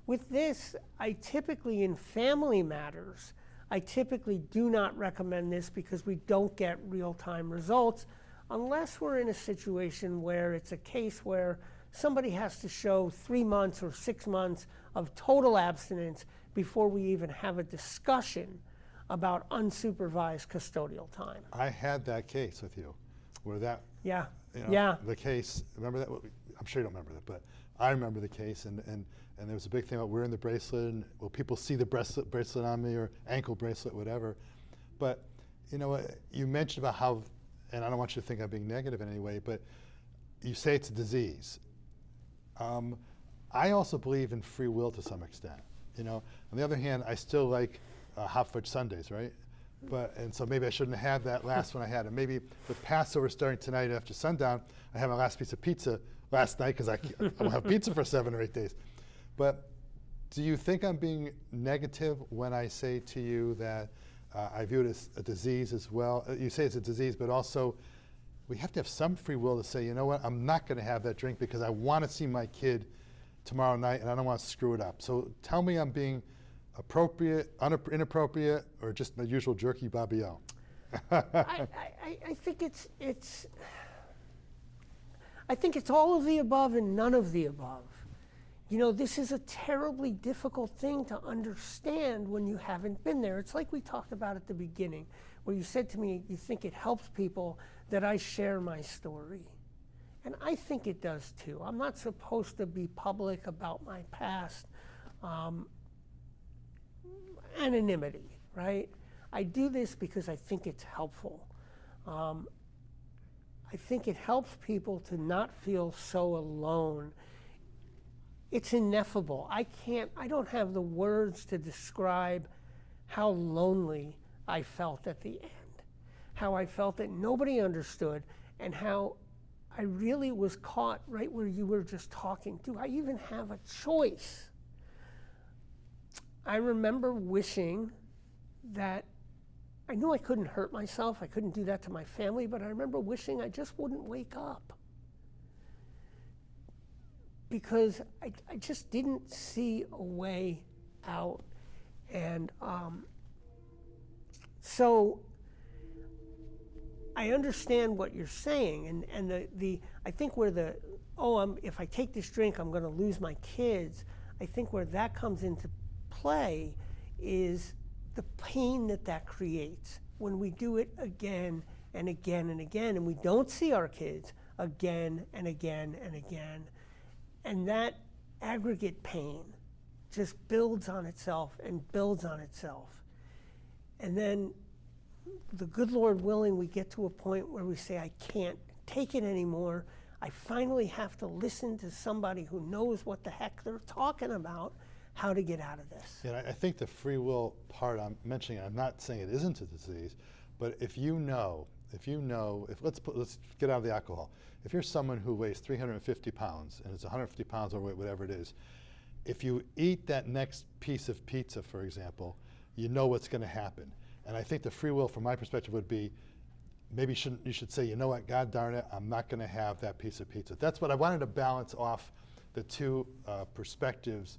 with this, in family matters, I typically do not recommend this because we don't get real-time results unless we're in a situation where it's a case where somebody has to show 3 months or 6 months of total abstinence before we even have a discussion about unsupervised custodial time. I had that case with you, where that, Yeah. the case, remember that? I'm sure you don't remember that, but I remember the case, and there was a big thing about wearing the bracelet, and will people see the bracelet on me, or ankle bracelet, whatever. But you mentioned about how, and I don't want you to think I'm being negative in any way, but you say it's a disease. I also believe in free will to some extent. On the other hand, I still like hot fudge sundaes, right? And so maybe I shouldn't have that last one I had. And maybe with Passover starting tonight after sundown, I have my last piece of pizza last night because I won't have pizza for 7 or 8 days. But do you think I'm being negative when I say to you that I view it as a disease as well? You say it's a disease, but also we have to have some free will to say, you know what, I'm not going to have that drink because I want to see my kid tomorrow night and I don't want to screw it up. So tell me I'm being appropriate, inappropriate, or just my usual jerky Bobby O. I think it's all of the above and none of the above. This is a terribly difficult thing to understand when you haven't been there. It's like we talked about at the beginning, where you said to me, you think it helps people that I share my story. And I think it does too. I'm not supposed to be public about my past. Anonymity, right? I do this because I think it's helpful. I think it helps people to not feel so alone. It's ineffable. I don't have the words to describe how lonely I felt at the end, how I felt that nobody understood, and how I really was caught right where you were just talking. Do I even have a choice? I remember wishing that I knew I couldn't hurt myself, I couldn't do that to my family, but I remember wishing I just wouldn't wake up. Because I just didn't see a way out. And so I understand what you're saying, and I think where if I take this drink, I'm going to lose my kids. I think where that comes into play is the pain that creates when we do it again and again and again, and we don't see our kids again and again and again. And that aggregate pain just builds on itself and builds on itself. And then, the good Lord willing, we get to a point where we say, I can't take it anymore. I finally have to listen to somebody who knows what the heck they're talking about, how to get out of this. Yeah, I think the free will part I'm mentioning, I'm not saying it isn't a disease, but if let's get out of the alcohol. If you're someone who weighs 350 pounds and it's 150 pounds overweight, whatever it is, if you eat that next piece of pizza, for example, you know what's going to happen. And I think the free will, from my perspective, would be maybe you should say, you know what, God darn it, I'm not going to have that piece of pizza. That's what I wanted to balance off the two perspectives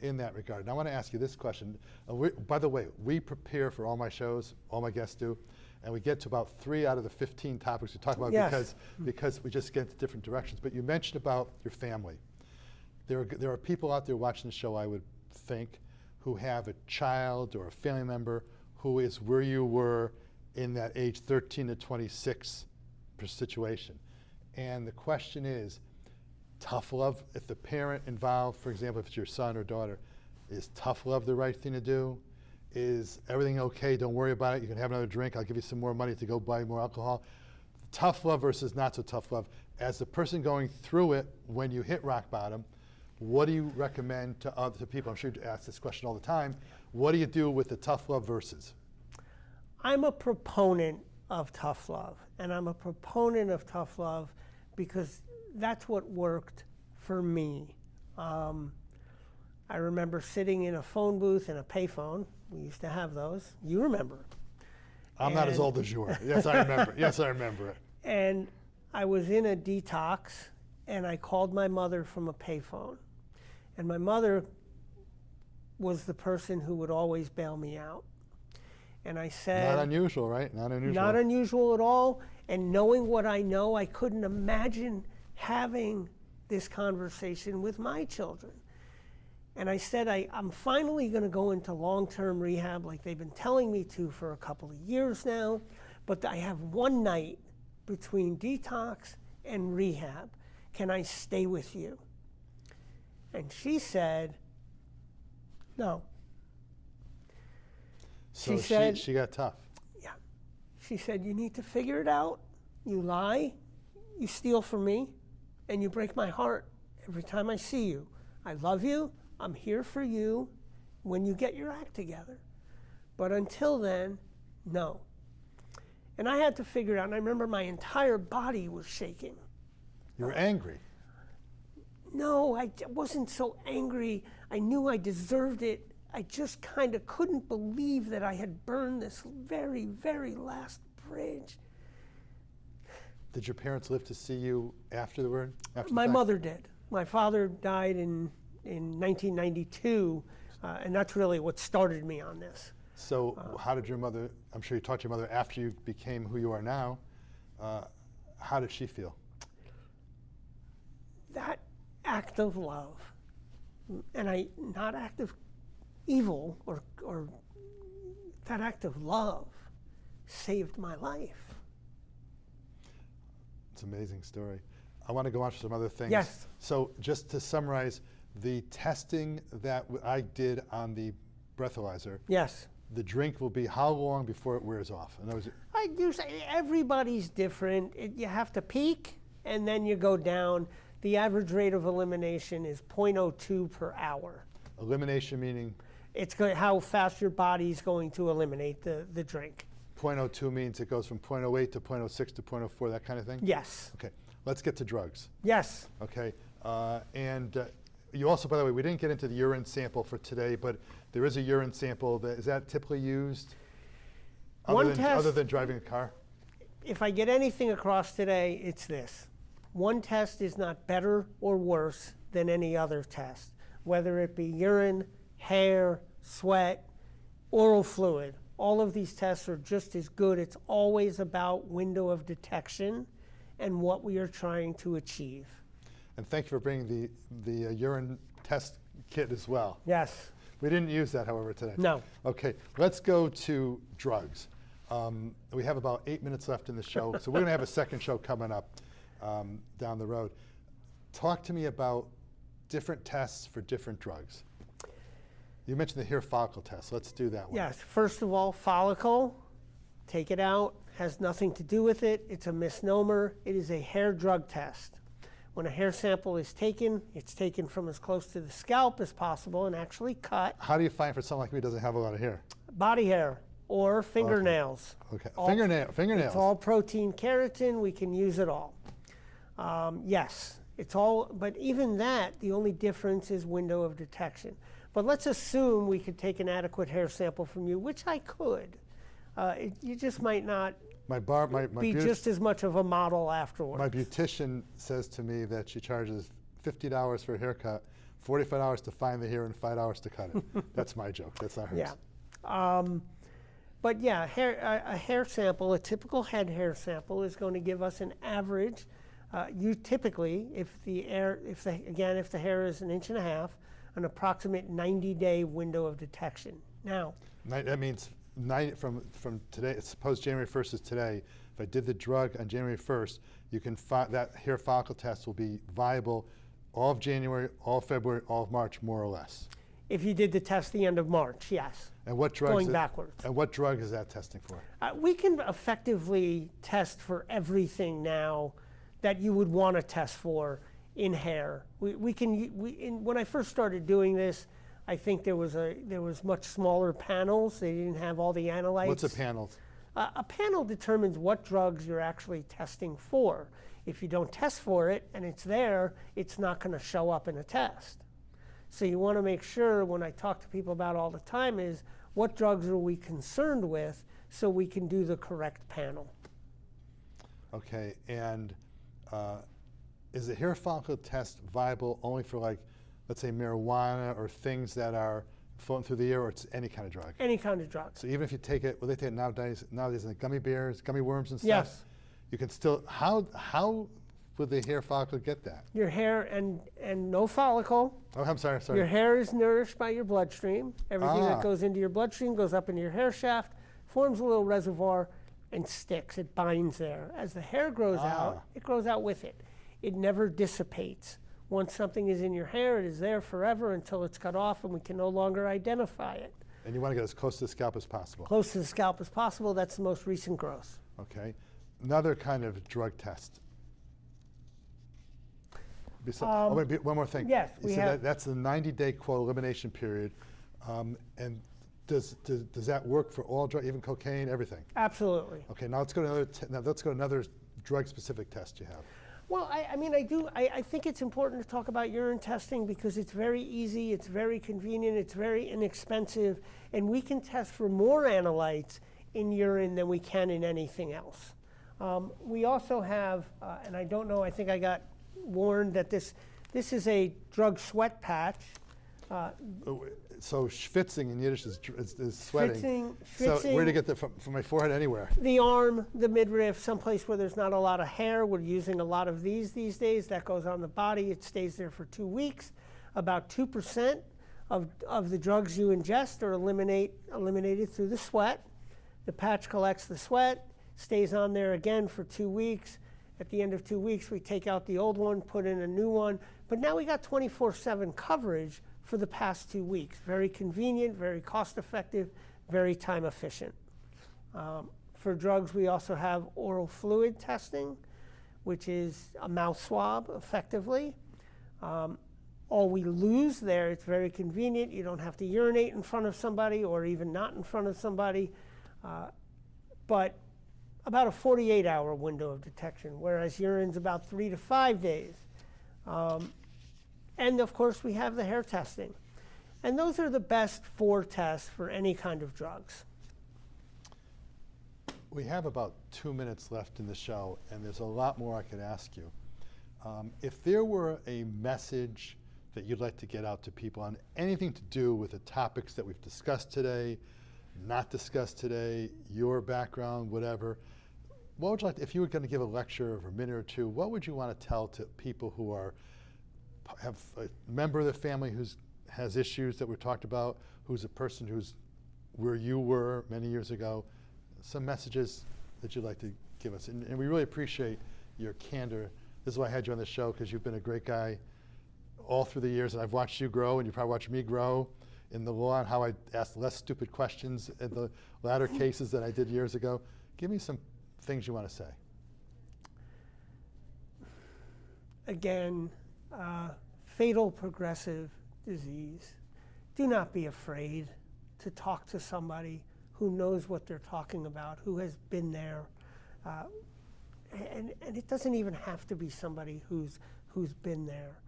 in that regard. And I want to ask you this question. By the way, we prepare for all my shows, all my guests do, and we get to about 3 out of the 15 topics we talk about because we just get into different directions. But you mentioned about your family. There are people out there watching the show, I would think, who have a child or a family member who is where you were in that age 13 to 26 situation. And the question is, tough love, if the parent involved, for example, if it's your son or daughter, is tough love the right thing to do? Is everything okay? Don't worry about it. You can have another drink. I'll give you some more money to go buy more alcohol. Tough love versus not so tough love. As the person going through it, when you hit rock bottom, what do you recommend to other people? I'm sure you ask this question all the time. What do you do with the tough love versus? I'm a proponent of tough love, and I'm a proponent of tough love because that's what worked for me. I remember sitting in a phone booth in a payphone. We used to have those. You remember. I'm not as old as you are. Yes, I remember. Yes, I remember it. And I was in a detox, and I called my mother from a payphone. And my mother was the person who would always bail me out. And I said... Not unusual, right? Not unusual. Not unusual at all. And knowing what I know, I couldn't imagine having this conversation with my children. And I said, I'm finally going to go into long-term rehab like they've been telling me to for a couple of years now, but I have one night between detox and rehab. Can I stay with you? And she said, no. So she got tough. Yeah. She said, you need to figure it out. You lie, you steal from me, and you break my heart every time I see you. I love you. I'm here for you when you get your act together. But until then, no. And I had to figure it out, and I remember my entire body was shaking. You were angry. No, I wasn't so angry. I knew I deserved it. I just kind of couldn't believe that I had burned this very, very last bridge. Did your parents live to see you after the word? My mother did. My father died in 1992, and that's really what started me on this. So how did your mother, I'm sure you talked to your mother after you became who you are now, how did she feel? That act of love, and not act of evil, or that act of love saved my life. It's an amazing story. I want to go on to some other things. Yes. So just to summarize, the testing that I did on the breathalyzer, yes, the drink will be how long before it wears off? In other words, I do say everybody's different. You have to peak and then you go down. The average rate of elimination is 0.02 per hour. Elimination meaning? It's how fast your body's going to eliminate the drink. 0.02 means it goes from 0.08 to 0.06 to 0.04, that kind of thing? Yes. Okay, let's get to drugs. Yes. Okay, you also, by the way, we didn't get into the urine sample for today, but there is a urine sample. Is that typically used other than driving a car? If I get anything across today, it's this. One test is not better or worse than any other test, whether it be urine, hair, sweat, oral fluid. All of these tests are just as good. It's always about window of detection and what we are trying to achieve. And thank you for bringing the urine test kit as well. Yes. We didn't use that, however, today. No. Okay, let's go to drugs. We have about 8 minutes left in the show, so we're going to have a second show coming up down the road. Talk to me about different tests for different drugs. You mentioned the hair follicle test. Let's do that one. Yes. First of all, follicle, take it out, has nothing to do with it. It's a misnomer. It is a hair drug test. When a hair sample is taken, it's taken from as close to the scalp as possible and actually cut. How do you find for someone like me who doesn't have a lot of hair? Body hair or fingernails. Okay. Fingernails. It's all protein keratin. We can use it all. Yes, it's all, but even that, the only difference is window of detection. But let's assume we could take an adequate hair sample from you, which I could. You just might not My be just as much of a model afterwards. My beautician says to me that she charges $50 for a haircut, $45 to find the hair, and $5 to cut it. That's my joke. That's not hers. Yeah. But yeah, a hair sample, a typical head hair sample, is going to give us an average. You typically, if the hair is 1.5 inches, an approximate 90-day window of detection. Now, That means from today. Suppose January 1st is today. If I did the drug on January 1st, you can that hair follicle test will be viable all of January, all of February, all of March, more or less. If you did the test the end of March, yes. And what drugs? Going backwards. And what drug is that testing for? We can effectively test for everything now that you would want to test for in hair. When I first started doing this, I think there was much smaller panels. They didn't have all the analytes. What's a panel? A panel determines what drugs you're actually testing for. If you don't test for it and it's there, it's not going to show up in a test. So you want to make sure, when I talk to people about all the time, is what drugs are we concerned with so we can do the correct panel. Okay, and is the hair follicle test viable only for, like, let's say marijuana or things that are floating through the air, or it's any kind of drug? Any kind of drug. So even if you take it, well, they take it nowadays in the gummy bears, gummy worms and stuff? Yes. You can still, how would the hair follicle get that? Your hair and no follicle. Oh, I'm sorry. Your hair is nourished by your bloodstream. Everything that goes into your bloodstream goes up into your hair shaft, forms a little reservoir, and sticks. It binds there. As the hair grows out, it grows out with it. It never dissipates. Once something is in your hair, it is there forever until it's cut off and we can no longer identify it. And you want to get as close to the scalp as possible? Close to the scalp as possible. That's the most recent growth. Okay. Another kind of drug test. One more thing. Yes, you said that's the 90-day quote elimination period, and does that work for all drugs, even cocaine, everything? Absolutely. Okay. Now let's go to another drug-specific test you have. Well, I think it's important to talk about urine testing because it's very easy, it's very convenient, it's very inexpensive, and we can test for more analytes in urine than we can in anything else. We also have, and I don't know, I think I got warned that this is a drug sweat patch. So schwitzing in Yiddish is sweating. Schwitzing, so where to get that from my forehead? Anywhere? The arm, the midriff, someplace where there's not a lot of hair. We're using a lot of these days. That goes on the body. It stays there for 2 weeks. About 2% of the drugs you ingest are eliminated through the sweat. The patch collects the sweat, stays on there again for 2 weeks. At the end of 2 weeks, we take out the old one, put in a new one. But now we got 24/7 coverage for the past 2 weeks. Very convenient, very cost-effective, very time-efficient. For drugs, we also have oral fluid testing, which is a mouth swab, effectively. All we lose there, it's very convenient. You don't have to urinate in front of somebody or even not in front of somebody. But about a 48-hour window of detection, whereas urine's about 3 to 5 days. And of course, we have the hair testing. And those are the best 4 tests for any kind of drugs. We have about 2 minutes left in the show, and there's a lot more I could ask you. If there were a message that you'd like to get out to people on anything to do with the topics that we've discussed today, not discussed today, your background, whatever, what would you like, if you were going to give a lecture of a minute or two, what would you want to tell to people who have a member of the family who has issues that we talked about, who's a person who's where you were many years ago, some messages that you'd like to give us? And we really appreciate your candor. This is why I had you on the show, because you've been a great guy all through the years, and I've watched you grow, and you probably watched me grow in the law and how I asked less stupid questions in the latter cases than I did years ago. Give me some things you want to say. Again, fatal progressive disease. Do not be afraid to talk to somebody who knows what they're talking about, who has been there. And it doesn't even have to be somebody who's been there.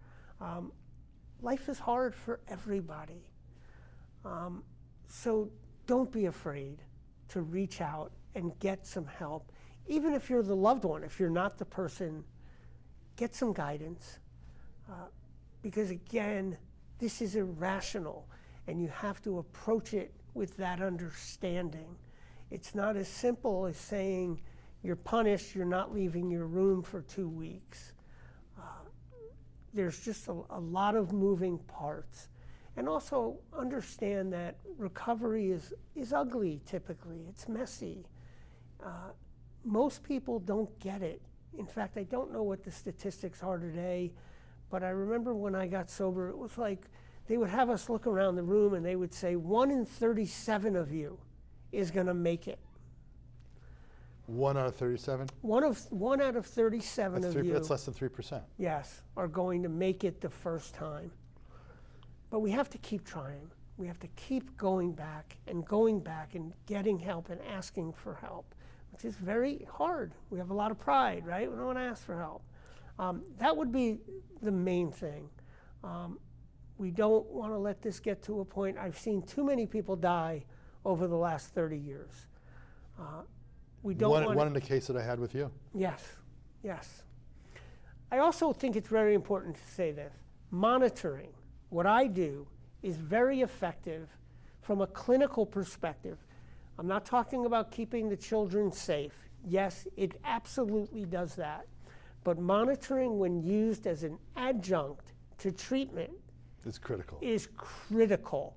Life is hard for everybody. So don't be afraid to reach out and get some help. Even if you're the loved one, if you're not the person, get some guidance. Because again, this is irrational, and you have to approach it with that understanding. It's not as simple as saying you're punished, you're not leaving your room for 2 weeks. There's just a lot of moving parts. And also understand that recovery is ugly typically, it's messy. Most people don't get it. In fact, I don't know what the statistics are today, but I remember when I got sober, it was like they would have us look around the room and they would say, 1 in 37 of you is gonna make it. 1 out of 37? One out of 37 of you, That's less than 3%. yes, are going to make it the first time. But we have to keep trying. We have to keep going back and getting help and asking for help, which is very hard. We have a lot of pride, right? We don't want to ask for help. That would be the main thing. We don't want to let this get to a point. I've seen too many people die over the last 30 years. We don't want One in the case that I had with you. Yes, yes. I also think it's very important to say this. Monitoring, what I do, is very effective from a clinical perspective. I'm not talking about keeping the children safe. Yes, it absolutely does that. But monitoring, when used as an adjunct to treatment, It's critical. is critical,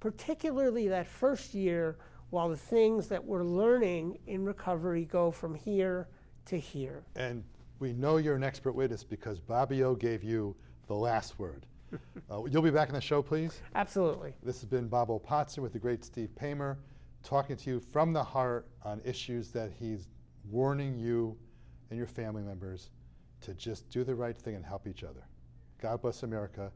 particularly that first year, while the things that we're learning in recovery go from here to here. And we know you're an expert witness because Bobby O gave you the last word. You'll be back on the show, please? Absolutely. This has been Bob Opatsner with the great Steve Paymer, talking to you from the heart on issues that he's warning you and your family members to just do the right thing and help each other. God bless America.